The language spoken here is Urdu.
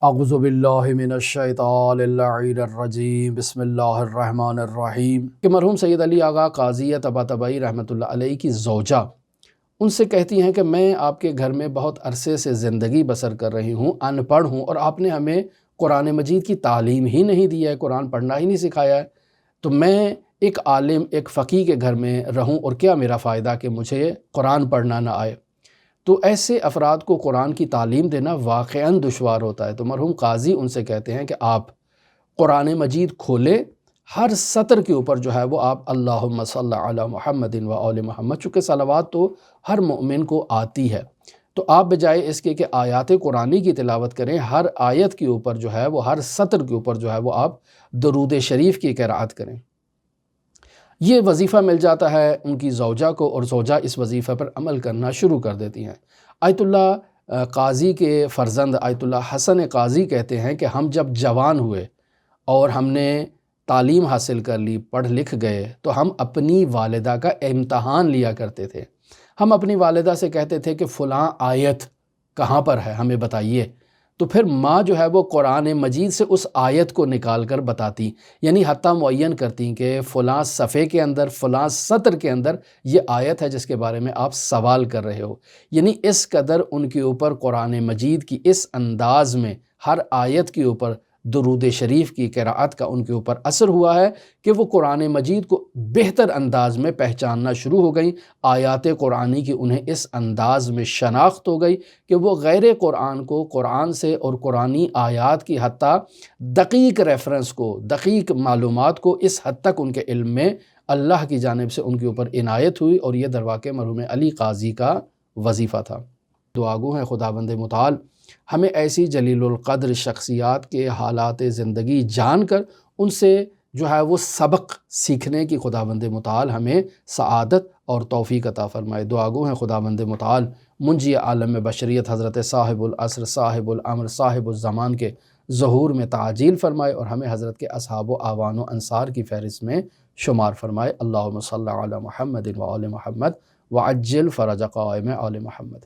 اعوذ باللہ من الشیطان اللعین الرجیم، بسم اللہ الرحمن الرحیم کہ مرحوم سید علی آغا قاضی طباطبائی رحمۃ اللہ علیہ کی زوجہ ان سے کہتی ہیں کہ میں آپ کے گھر میں بہت عرصے سے زندگی بسر کر رہی ہوں، ان پڑھ ہوں، اور آپ نے ہمیں قرآن مجید کی تعلیم ہی نہیں دی ہے، قرآن پڑھنا ہی نہیں سکھایا ہے، تو میں ایک عالم ایک فقیہ کے گھر میں رہوں اور کیا میرا فائدہ کہ مجھے قرآن پڑھنا نہ آئے۔ تو ایسے افراد کو قرآن کی تعلیم دینا واقعاً دشوار ہوتا ہے۔ تو مرحوم قاضی ان سے کہتے ہیں کہ آپ قرآن مجید کھولے، ہر سطر کے اوپر جو ہے وہ آپ اللہم صلی علی محمد و آل محمد، چونکہ صلوات تو ہر مومن کو آتی ہے، تو آپ بجائے اس کے کہ آیات قرآنی کی تلاوت کریں، ہر آیت کے اوپر جو ہے وہ ہر سطر کے اوپر جو ہے وہ آپ درود شریف کی قرأت کریں۔ یہ وظیفہ مل جاتا ہے ان کی زوجہ کو، اور زوجہ اس وظیفہ پر عمل کرنا شروع کر دیتی ہیں۔ آیت اللہ قاضی کے فرزند آیت اللہ حسن قاضی کہتے ہیں کہ ہم جب جوان ہوئے اور ہم نے تعلیم حاصل کر لی، پڑھ لکھ گئے، تو ہم اپنی والدہ کا امتحان لیا کرتے تھے۔ ہم اپنی والدہ سے کہتے تھے کہ فلاں آیت کہاں پر ہے ہمیں بتائیے، تو پھر ماں جو ہے وہ قرآن مجید سے اس آیت کو نکال کر بتاتی، یعنی حتیٰ معین کرتی کہ فلاں صفحے کے اندر فلاں سطر کے اندر یہ آیت ہے جس کے بارے میں آپ سوال کر رہے ہو۔ یعنی اس قدر ان کے اوپر قرآن مجید کی اس انداز میں ہر آیت کے اوپر درود شریف کی قرأت کا ان کے اوپر اثر ہوا ہے کہ وہ قرآن مجید کو بہتر انداز میں پہچاننا شروع ہو گئیں۔ آیات قرآنی کی انہیں اس انداز میں شناخت ہو گئی کہ وہ غیر قرآن کو قرآن سے اور قرآنی آیات کی حتیٰ دقیق ریفرنس کو، دقیق معلومات کو اس حد تک ان کے علم میں اللہ کی جانب سے ان کے اوپر عنایت ہوئی، اور یہ درواقع مرحوم علی قاضی کا وظیفہ تھا۔ دعا گو ہیں خداوند متعال ہمیں ایسی جلیل القدر شخصیات کے حالات زندگی جان کر ان سے جو ہے وہ سبق سیکھنے کی خداوند متعال ہمیں سعادت اور توفیق عطا فرمائے۔ دعا گو ہیں خداوند متعال منجی عالم بشریت حضرت صاحب العصر صاحب الامر صاحب الزمان کے ظہور میں تعجیل فرمائے، اور ہمیں حضرت کے اصحاب و اعوان و انصار کی فہرست میں شمار فرمائے۔ اللہم صلی علی محمد و آل محمد وعجل فرج قائم آل محمد۔